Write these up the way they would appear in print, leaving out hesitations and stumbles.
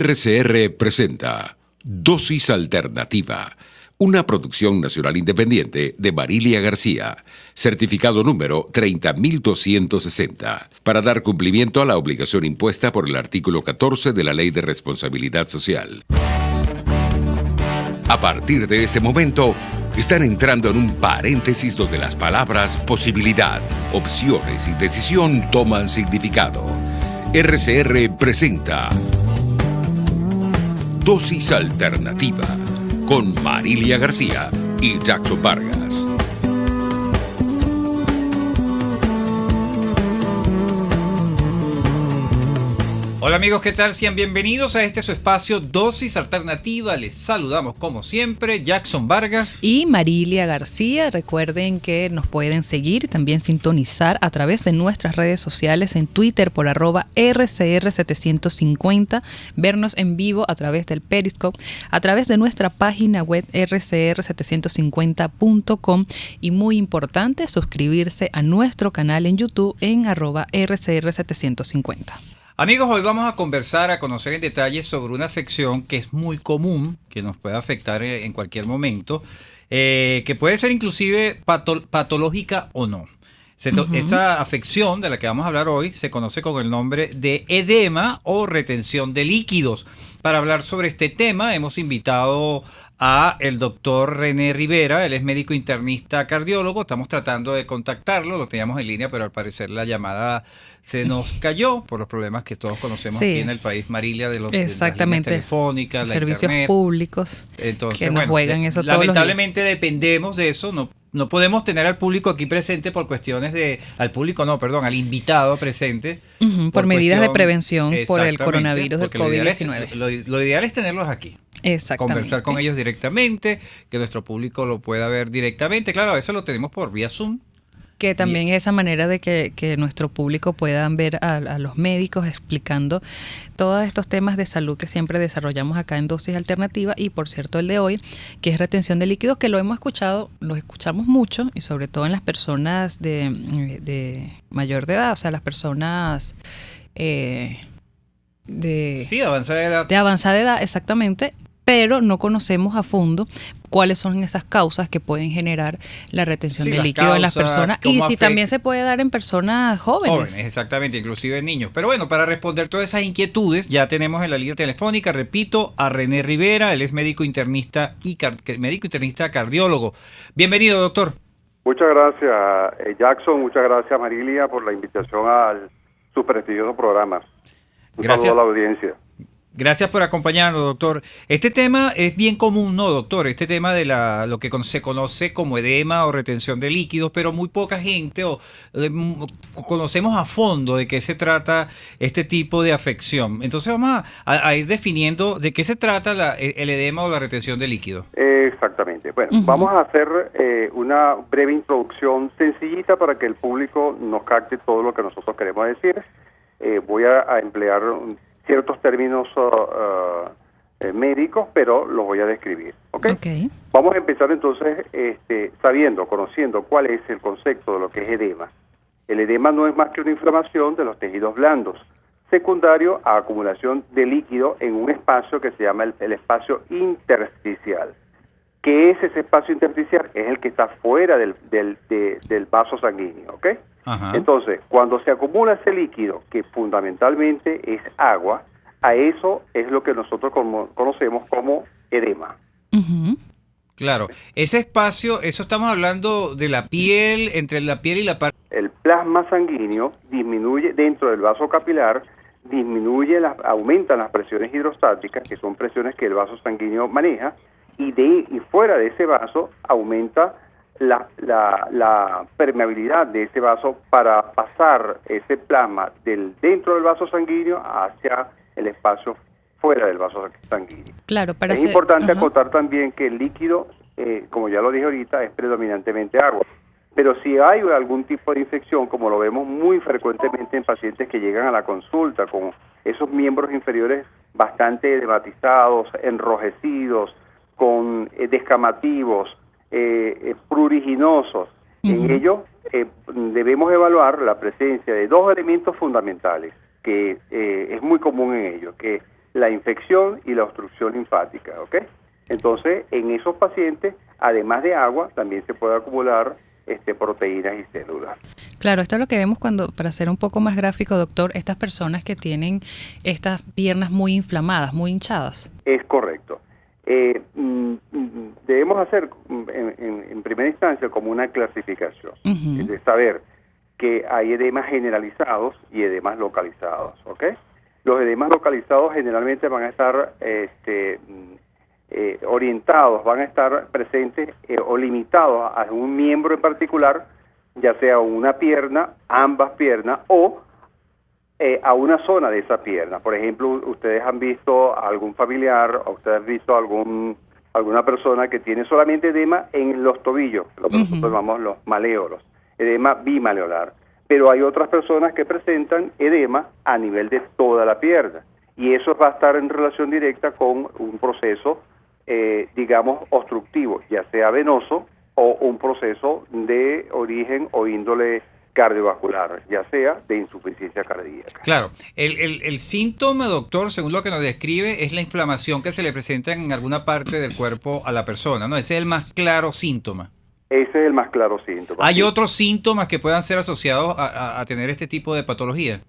RCR presenta Dosis Alternativa, una producción nacional independiente de Marilia García, certificado número 30.260, para dar cumplimiento a la obligación impuesta por el artículo 14 de la Ley de Responsabilidad Social. A partir de este momento, están entrando en un paréntesis donde las palabras posibilidad, opciones y decisión toman significado. RCR presenta Dosis Alternativa con Marilia García y Jackson Vargas. Hola amigos, ¿qué tal? Sean bienvenidos a este su espacio Dosis Alternativa. Les saludamos como siempre, Jackson Vargas y Marilia García. Recuerden que nos pueden seguir y también sintonizar a través de nuestras redes sociales en Twitter por @RCR750, vernos en vivo a través del Periscope, a través de nuestra página web rcr750.com y muy importante, suscribirse a nuestro canal en YouTube en @RCR750. Amigos, hoy vamos a conversar, a conocer en detalle sobre una afección que es muy común, que nos puede afectar en cualquier momento, que puede ser inclusive patológica o no. Esta afección de la que vamos a hablar hoy se conoce con el nombre de edema o retención de líquidos. Para hablar sobre este tema hemos invitado a el doctor René Rivera. Él es médico internista cardiólogo. Estamos tratando de contactarlo, lo teníamos en línea, pero al parecer la llamada se nos cayó por los problemas que todos conocemos aquí en el país, Marilia, de las líneas telefónicas, la servicios internet públicos. Entonces, que nos juegan eso todos lamentablemente dependemos de eso. No podemos tener al público aquí presente por cuestiones al invitado presente. Por medidas de prevención por el coronavirus del COVID-19. Lo ideal es tenerlos aquí. Exactamente. Conversar con ellos directamente, que nuestro público lo pueda ver directamente. Claro, a veces lo tenemos por vía Zoom. Que también es esa manera de que nuestro público puedan ver a los médicos explicando todos estos temas de salud que siempre desarrollamos acá en Dosis Alternativa. Y por cierto, el de hoy, que es retención de líquidos, que lo escuchamos mucho, y sobre todo en las personas de mayor de edad, o sea, las personas de avanzada edad. De avanzada edad, exactamente. Pero no conocemos a fondo cuáles son esas causas que pueden generar la retención de líquido en las personas y si también se puede dar en personas jóvenes. Jóvenes, exactamente, inclusive en niños. Pero bueno, para responder todas esas inquietudes, ya tenemos en la línea telefónica, repito, a René Rivera. Él es médico internista cardiólogo. Bienvenido, doctor. Muchas gracias, Jackson. Muchas gracias, Marilia, por la invitación a su prestigioso programa. Un saludo a la audiencia. Gracias por acompañarnos, doctor. Este tema es bien común, ¿no, doctor? Este tema de lo que se conoce como edema o retención de líquidos, pero muy poca gente conocemos a fondo de qué se trata este tipo de afección. Entonces vamos a ir definiendo de qué se trata el edema o la retención de líquidos. Exactamente. Bueno, vamos a hacer una breve introducción sencillita para que el público nos capte todo lo que nosotros queremos decir. Voy a emplear ciertos términos médicos, pero los voy a describir. ¿Okay? Vamos a empezar entonces conociendo cuál es el concepto de lo que es edema. El edema no es más que una inflamación de los tejidos blandos, secundario a acumulación de líquido en un espacio que se llama el espacio intersticial. ¿Qué es ese espacio intersticial? Es el que está fuera del vaso sanguíneo, ¿ok? Ajá. Entonces, cuando se acumula ese líquido, que fundamentalmente es agua, a eso es lo que nosotros conocemos como edema. Claro. Ese espacio, eso estamos hablando de la piel, entre la piel y la parte... El plasma sanguíneo disminuye dentro del vaso capilar, aumentan las presiones hidrostáticas, que son presiones que el vaso sanguíneo maneja, y fuera de ese vaso aumenta la permeabilidad de ese vaso para pasar ese plasma dentro del vaso sanguíneo hacia el espacio fuera del vaso sanguíneo. Claro, es importante acotar también que el líquido, como ya lo dije ahorita, es predominantemente agua. Pero si hay algún tipo de infección, como lo vemos muy frecuentemente en pacientes que llegan a la consulta con esos miembros inferiores bastante edematizados, enrojecidos, con descamativos, pruriginosos. En ello debemos evaluar la presencia de dos elementos fundamentales que es muy común en ello, que la infección y la obstrucción linfática, ¿ok? Entonces, en esos pacientes, además de agua, también se puede acumular proteínas y células. Claro, esto es lo que vemos cuando, para ser un poco más gráfico, doctor, estas personas que tienen estas piernas muy inflamadas, muy hinchadas. Es correcto. Debemos hacer en primera instancia como una clasificación, de saber que hay edemas generalizados y edemas localizados, ¿ok? Los edemas localizados generalmente van a estar orientados, van a estar presentes o limitados a un miembro en particular, ya sea una pierna, ambas piernas o a una zona de esa pierna. Por ejemplo, ustedes han visto a algún familiar o ustedes han visto alguna persona que tiene solamente edema en los tobillos, lo que nosotros llamamos los maleolos, edema bimaleolar. Pero hay otras personas que presentan edema a nivel de toda la pierna y eso va a estar en relación directa con un proceso, digamos, obstructivo, ya sea venoso o un proceso de origen o índole cardiovascular, ya sea de insuficiencia cardíaca. Claro, el síntoma, doctor, según lo que nos describe, es la inflamación que se le presenta en alguna parte del cuerpo a la persona, ¿no? Ese es el más claro síntoma. Ese es el más claro síntoma. ¿Hay otros síntomas que puedan ser asociados a tener este tipo de patología?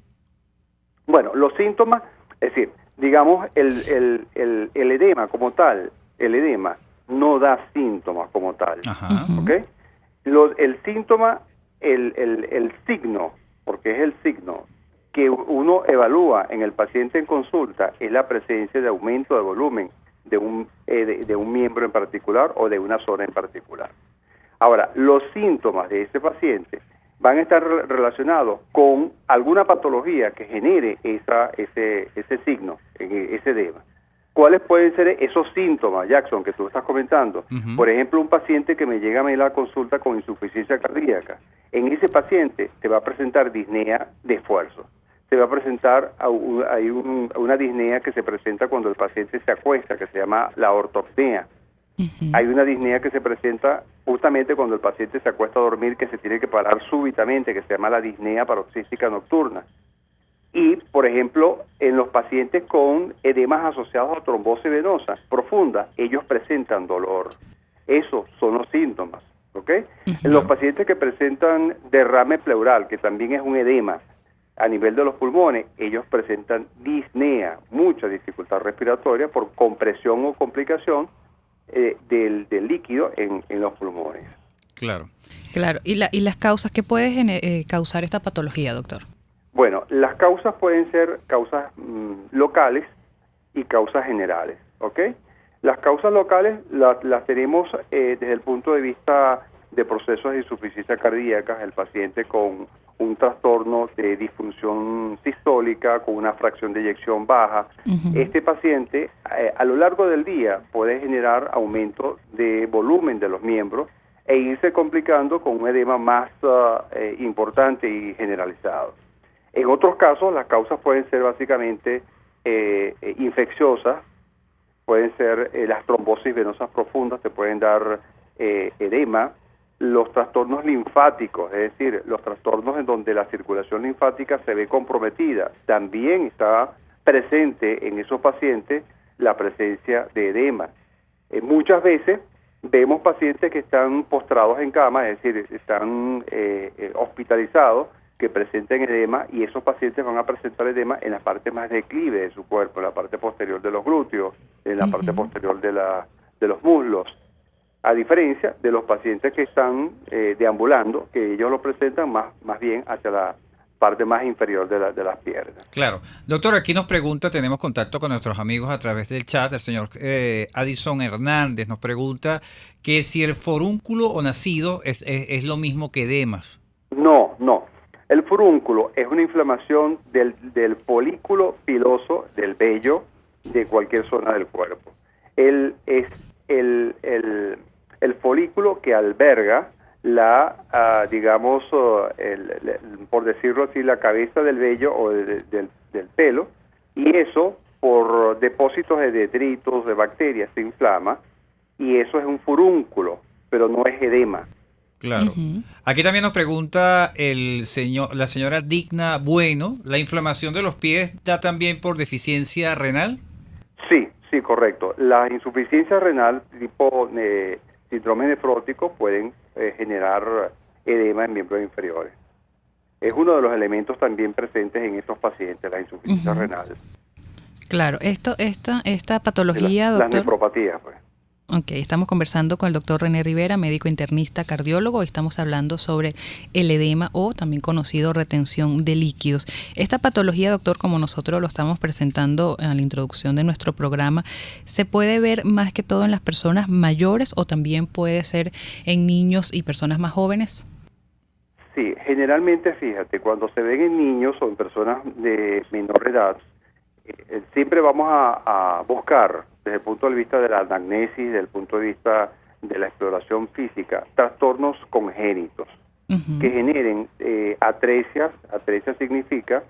Bueno, los síntomas, es decir, digamos, el edema como tal, el edema no da síntomas como tal, ¿ok? El síntoma, el signo, porque es el signo que uno evalúa en el paciente en consulta, es la presencia de aumento de volumen de un miembro en particular o de una zona en particular. Ahora, los síntomas de ese paciente van a estar relacionados con alguna patología que genere ese signo, ese edema. ¿Cuáles pueden ser esos síntomas, Jackson, que tú estás comentando? Por ejemplo, un paciente que me llega a mí a la consulta con insuficiencia cardíaca. En ese paciente se va a presentar disnea de esfuerzo. Se va a presentar una disnea que se presenta cuando el paciente se acuesta, que se llama la ortopnea. Hay una disnea que se presenta justamente cuando el paciente se acuesta a dormir, que se tiene que parar súbitamente, que se llama la disnea paroxística nocturna. Y, por ejemplo, en los pacientes con edemas asociados a trombosis venosa profunda, ellos presentan dolor. Esos son los síntomas, ¿ok? En los pacientes que presentan derrame pleural, que también es un edema a nivel de los pulmones, ellos presentan disnea, mucha dificultad respiratoria por compresión o complicación del líquido en los pulmones. Claro. Claro. ¿Y las causas que puede causar esta patología, doctor? Bueno, las causas pueden ser causas locales y causas generales, ¿ok? Las causas locales las tenemos desde el punto de vista de procesos de insuficiencia cardíaca, el paciente con un trastorno de disfunción sistólica, con una fracción de eyección baja. Este paciente a lo largo del día puede generar aumento de volumen de los miembros e irse complicando con un edema más importante y generalizado. En otros casos, las causas pueden ser básicamente infecciosas, pueden ser las trombosis venosas profundas, te pueden dar edema, los trastornos linfáticos, es decir, los trastornos en donde la circulación linfática se ve comprometida. También está presente en esos pacientes la presencia de edema. Muchas veces vemos pacientes que están postrados en cama, es decir, están hospitalizados, que presenten edema, y esos pacientes van a presentar edema en la parte más declive de su cuerpo, en la parte posterior de los glúteos, en la parte posterior de los muslos, a diferencia de los pacientes que están deambulando, que ellos lo presentan más bien hacia la parte más inferior de las piernas. Claro. Doctor, aquí nos pregunta, tenemos contacto con nuestros amigos a través del chat, el señor Addison Hernández nos pregunta que si el forúnculo o nacido es lo mismo que edemas. No. El furúnculo es una inflamación del folículo piloso del vello de cualquier zona del cuerpo. Es el folículo que alberga por decirlo así, la cabeza del vello o del pelo, y eso por depósitos de detritos, de bacterias, se inflama, y eso es un furúnculo, pero no es edema. Claro. Aquí también nos pregunta la señora Digna Bueno, ¿la inflamación de los pies da también por deficiencia renal? Sí, correcto. La insuficiencia renal tipo síndrome nefrótico pueden generar edema en miembros inferiores. Es uno de los elementos también presentes en estos pacientes, la insuficiencia renal. Claro, esta patología, doctor. Las nefropatías, pues. Ok, estamos conversando con el doctor René Rivera, médico internista cardiólogo, y estamos hablando sobre el edema o también conocido retención de líquidos. Esta patología, doctor, como nosotros lo estamos presentando en la introducción de nuestro programa, ¿se puede ver más que todo en las personas mayores o también puede ser en niños y personas más jóvenes? Sí, generalmente, fíjate, cuando se ven en niños o en personas de menor edad, siempre vamos a buscar, desde el punto de vista de la anamnesis, desde el punto de vista de la exploración física, trastornos congénitos que generen atresias. Atresia significa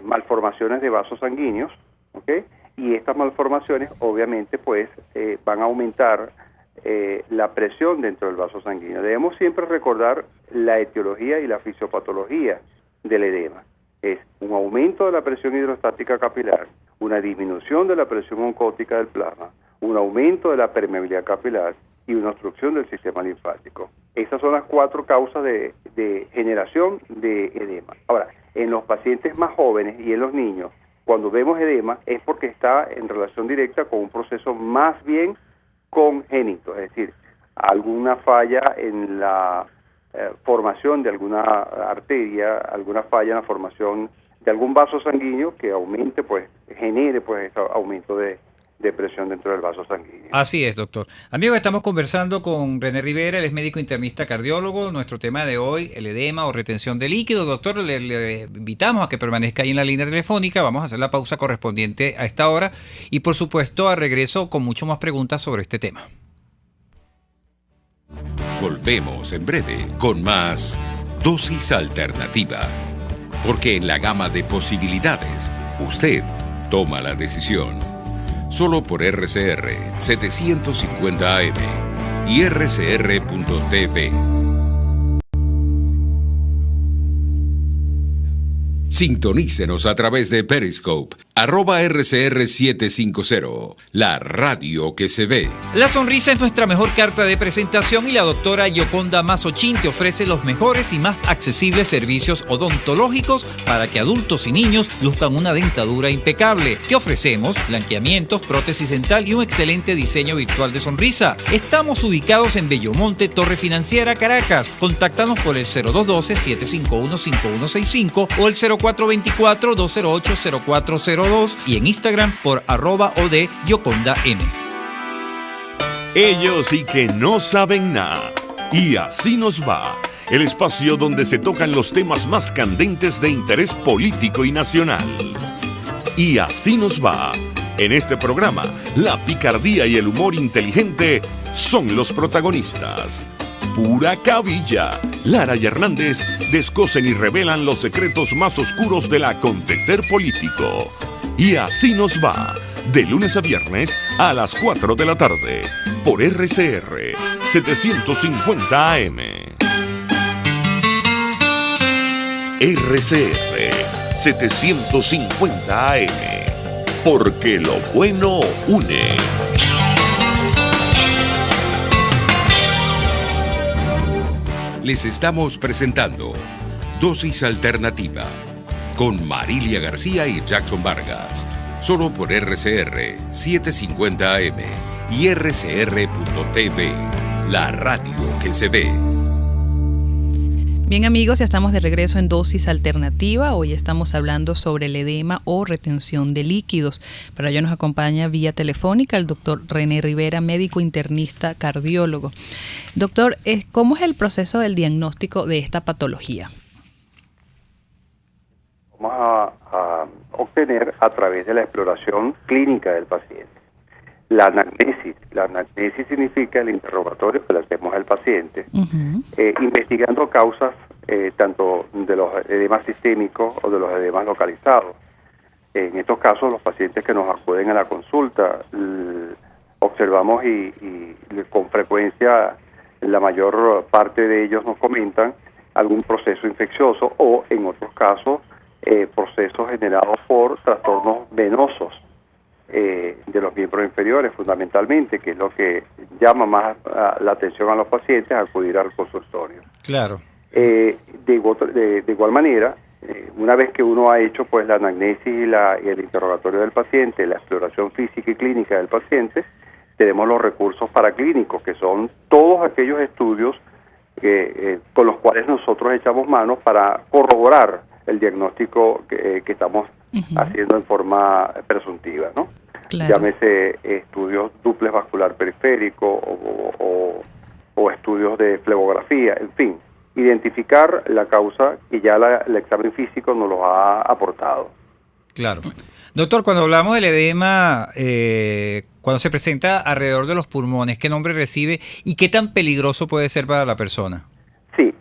malformaciones de vasos sanguíneos, ¿ok? Y estas malformaciones, obviamente, pues van a aumentar la presión dentro del vaso sanguíneo. Debemos siempre recordar la etiología y la fisiopatología del edema. Es un aumento de la presión hidrostática capilar, una disminución de la presión oncótica del plasma, un aumento de la permeabilidad capilar y una obstrucción del sistema linfático. Esas son las 4 causas de generación de edema. Ahora, en los pacientes más jóvenes y en los niños, cuando vemos edema es porque está en relación directa con un proceso más bien congénito, es decir, alguna falla en la formación de alguna arteria, alguna falla en la formación de algún vaso sanguíneo que aumente, pues, genere pues ese aumento de presión dentro del vaso sanguíneo. Así es, doctor. Amigos, estamos conversando con René Rivera, él es médico internista cardiólogo. Nuestro tema de hoy, el edema o retención de líquidos. Doctor, le invitamos a que permanezca ahí en la línea telefónica. Vamos a hacer la pausa correspondiente a esta hora y, por supuesto, a regreso con mucho más preguntas sobre este tema. Volvemos en breve con más Dosis Alternativa. Porque en la gama de posibilidades, usted toma la decisión. Solo por RCR 750 AM y rcr.tv. Sintonícenos a través de Periscope, @RCR750, la radio que se ve. La sonrisa es nuestra mejor carta de presentación y la doctora Yoconda Mazzochín te ofrece los mejores y más accesibles servicios odontológicos para que adultos y niños luzcan una dentadura impecable. Te ofrecemos blanqueamientos, prótesis dental y un excelente diseño virtual de sonrisa. Estamos ubicados en Bellomonte, Torre Financiera, Caracas. Contáctanos por el 0212-751-5165 o el 0424-208-0402 y en Instagram por @OD-YocondaM. Ellos sí que no saben nada. Y así nos va. El espacio donde se tocan los temas más candentes de interés político y nacional. Y así nos va. En este programa, la picardía y el humor inteligente son los protagonistas. Pura cabilla. Lara y Hernández descosen y revelan los secretos más oscuros del acontecer político. Y así nos va, de lunes a viernes a las 4 de la tarde, por RCR 750 AM. RCR 750 AM, porque lo bueno une. Les estamos presentando Dosis Alternativa con Marilia García y Jackson Vargas, solo por RCR 750 AM y rcr.tv, la radio que se ve. Bien amigos, ya estamos de regreso en Dosis Alternativa. Hoy estamos hablando sobre el edema o retención de líquidos. Para ello nos acompaña vía telefónica el doctor René Rivera, médico internista cardiólogo. Doctor, ¿cómo es el proceso del diagnóstico de esta patología? Vamos a obtener a través de la exploración clínica del paciente. La anamnesis significa el interrogatorio que le hacemos al paciente, investigando causas tanto de los edemas sistémicos o de los edemas localizados. En estos casos, los pacientes que nos acuden a la consulta, observamos y con frecuencia la mayor parte de ellos nos comentan algún proceso infeccioso o, en otros casos, procesos generados por trastornos venosos. de los miembros inferiores, fundamentalmente, que es lo que llama más la atención a los pacientes a acudir al consultorio. Claro. De igual manera, una vez que uno ha hecho pues la anamnesis y el interrogatorio del paciente, la exploración física y clínica del paciente, tenemos los recursos paraclínicos, que son todos aquellos estudios con los cuales nosotros echamos mano para corroborar el diagnóstico que estamos haciendo en forma presuntiva, ¿no? Claro. Llámese estudios duplex vascular periférico o estudios de flebografía, en fin, identificar la causa que ya el examen físico nos lo ha aportado. Claro. Doctor, cuando hablamos del edema, cuando se presenta alrededor de los pulmones, ¿qué nombre recibe y qué tan peligroso puede ser para la persona? Sí,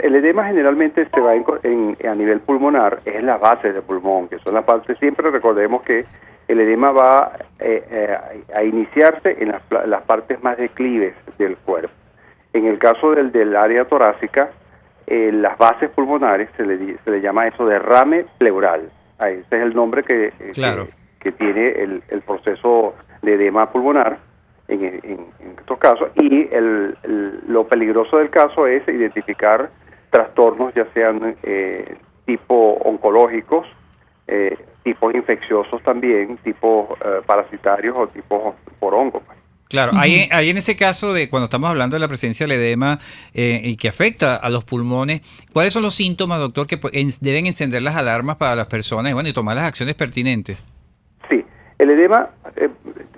el edema generalmente se va a nivel pulmonar, es en las bases del pulmón, que son las partes, siempre recordemos que el edema va a iniciarse en las partes más declives del cuerpo. En el caso del área torácica, las bases pulmonares se le llama eso derrame pleural. Ese es el nombre que tiene el proceso de edema pulmonar en estos casos, y lo peligroso del caso es identificar trastornos ya sean tipo oncológicos, tipos infecciosos también, tipos parasitarios o tipos por hongo. Claro, ahí en ese caso de cuando estamos hablando de la presencia del edema y que afecta a los pulmones, ¿cuáles son los síntomas, doctor, que deben encender las alarmas para las personas y tomar las acciones pertinentes? Sí, el edema,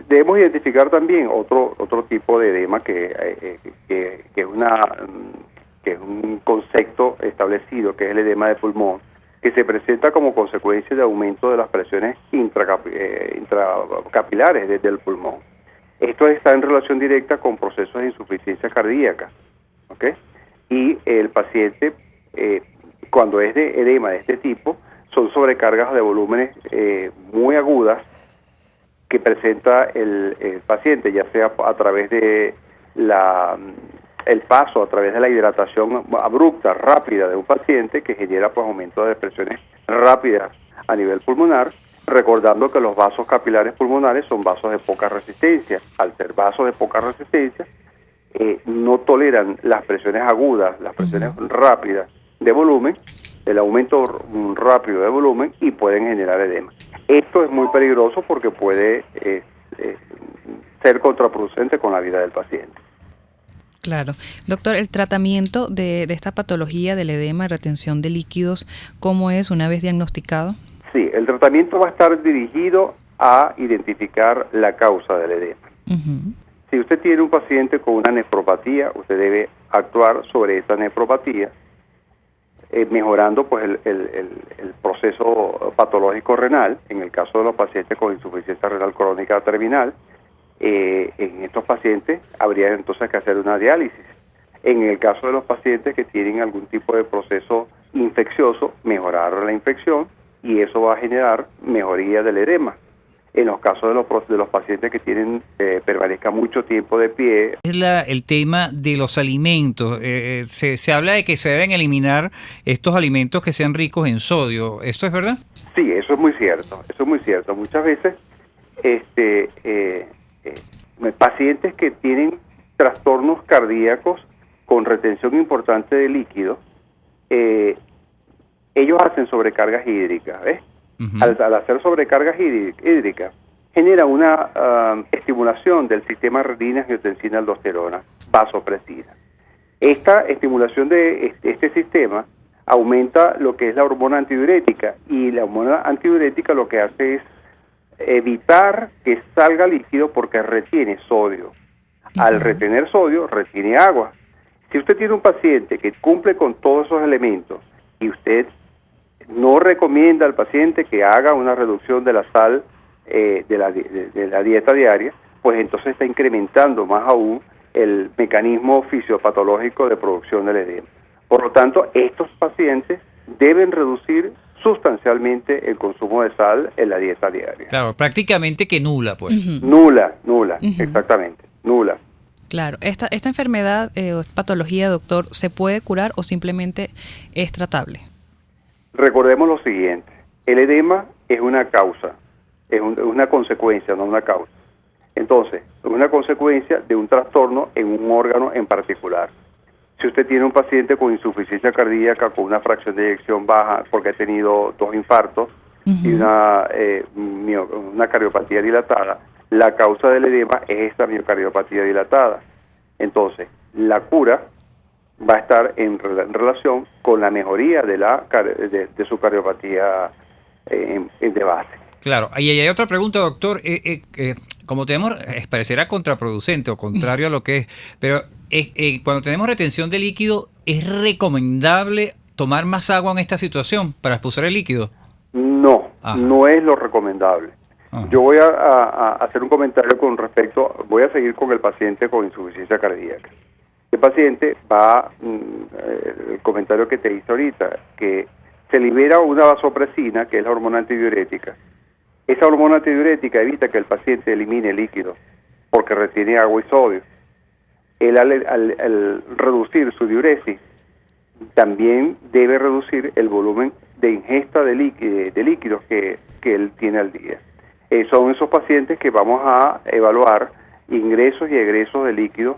debemos identificar también otro tipo de edema que es un concepto establecido, que es el edema de pulmón, que se presenta como consecuencia de aumento de las presiones intracapilares desde el pulmón. Esto está en relación directa con procesos de insuficiencia cardíaca, ¿ok? Y el paciente, cuando es de edema de este tipo, son sobrecargas de volúmenes muy agudas que presenta el paciente, ya sea a través de el paso, a través de la hidratación abrupta, rápida de un paciente, que genera pues aumento de presiones rápidas a nivel pulmonar, recordando que los vasos capilares pulmonares son vasos de poca resistencia. Al ser vasos de poca resistencia, no toleran las presiones agudas, las presiones rápidas de volumen, el aumento rápido de volumen, y pueden generar edema. Esto es muy peligroso porque puede ser contraproducente con la vida del paciente. Claro. Doctor, el tratamiento de esta patología del edema y retención de líquidos, ¿cómo es una vez diagnosticado? Sí, el tratamiento va a estar dirigido a identificar la causa del edema. Si usted tiene un paciente con una nefropatía, usted debe actuar sobre esa nefropatía, mejorando pues el proceso patológico renal. En el caso de los pacientes con insuficiencia renal crónica terminal, en estos pacientes habría entonces que hacer una diálisis. En el caso de los pacientes que tienen algún tipo de proceso infeccioso, mejorar la infección, y eso va a generar mejoría del edema. En los casos de los pacientes que permanezcan mucho tiempo de pie. Es el tema de los alimentos. Se habla de que se deben eliminar estos alimentos que sean ricos en sodio. ¿Esto es verdad? Sí, eso es muy cierto. Muchas veces pacientes que tienen trastornos cardíacos con retención importante de líquido, ellos hacen sobrecargas hídricas, ¿ves? Al hacer sobrecargas hídricas, genera una estimulación del sistema renina-angiotensina-aldosterona, vasopresina. Esta estimulación de este sistema aumenta lo que es la hormona antidiurética, y la hormona antidiurética lo que hace es evitar que salga líquido porque retiene sodio. Al retener sodio, retiene agua. Si usted tiene un paciente que cumple con todos esos elementos y usted no recomienda al paciente que haga una reducción de la sal de la dieta diaria, pues entonces está incrementando más aún el mecanismo fisiopatológico de producción del edema. Por lo tanto, estos pacientes deben reducir sustancialmente el consumo de sal en la dieta diaria. Claro, prácticamente que nula, pues. Nula, exactamente, nula. Claro, esta enfermedad o patología, doctor, ¿se puede curar o simplemente es tratable? Recordemos lo siguiente: el edema es una causa, es una consecuencia, no una causa. Entonces, es una consecuencia de un trastorno en un órgano en particular. Si usted tiene un paciente con insuficiencia cardíaca, con una fracción de eyección baja, porque ha tenido 2 infartos y una cardiopatía dilatada, la causa del edema es esta miocardiopatía dilatada. Entonces, la cura va a estar en relación con la mejoría de su cardiopatía de base. Claro, y hay otra pregunta, doctor. Como tenemos, parecerá contraproducente o contrario a lo que es, pero cuando tenemos retención de líquido, ¿es recomendable tomar más agua en esta situación para expulsar el líquido? No, no es lo recomendable. Yo voy a hacer un comentario con respecto, voy a seguir con el paciente con insuficiencia cardíaca. El paciente el comentario que te hice ahorita, que se libera una vasopresina, que es la hormona antidiurética. Esa hormona antidiurética evita que el paciente elimine líquido, porque retiene agua y sodio. Él al reducir su diuresis, también debe reducir el volumen de ingesta de líquidos que él tiene al día. Son esos pacientes que vamos a evaluar ingresos y egresos de líquidos.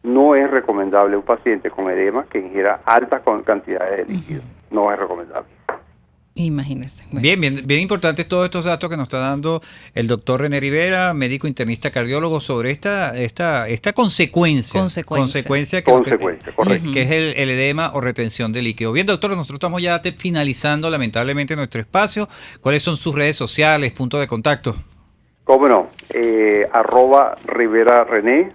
No es recomendable un paciente con edema que ingiera altas cantidades de líquidos. No es recomendable. Imagínese. Bueno. Bien importantes todos estos datos que nos está dando el doctor René Rivera, médico internista cardiólogo, sobre esta consecuencia correcto, que es el edema o retención de líquido. Bien, doctor, nosotros estamos ya finalizando lamentablemente nuestro espacio. ¿Cuáles son sus redes sociales, puntos de contacto? ¿Cómo no? @Rivera René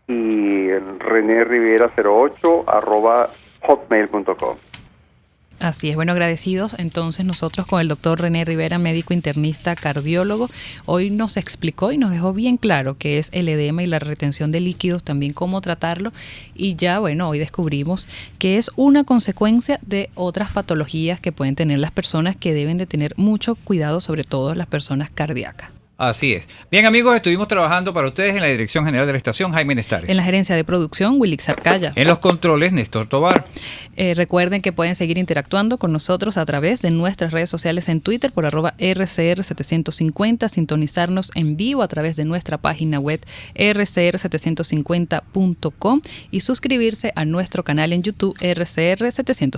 y René Rivera 08 @hotmail.com. Así es, bueno, agradecidos entonces nosotros con el doctor René Rivera, médico internista cardiólogo. Hoy nos explicó y nos dejó bien claro qué es el edema y la retención de líquidos, también cómo tratarlo, y ya, bueno, hoy descubrimos que es una consecuencia de otras patologías que pueden tener las personas, que deben de tener mucho cuidado, sobre todo las personas cardíacas. Así es. Bien, amigos, estuvimos trabajando para ustedes en la Dirección General de la Estación, Jaime Nestares. En la gerencia de producción, Wilix Arcaya. En los controles, Néstor Tobar. Recuerden que pueden seguir interactuando con nosotros a través de nuestras redes sociales en Twitter por @RCR750, sintonizarnos en vivo a través de nuestra página web rcr750.com y suscribirse a nuestro canal en YouTube RCR750.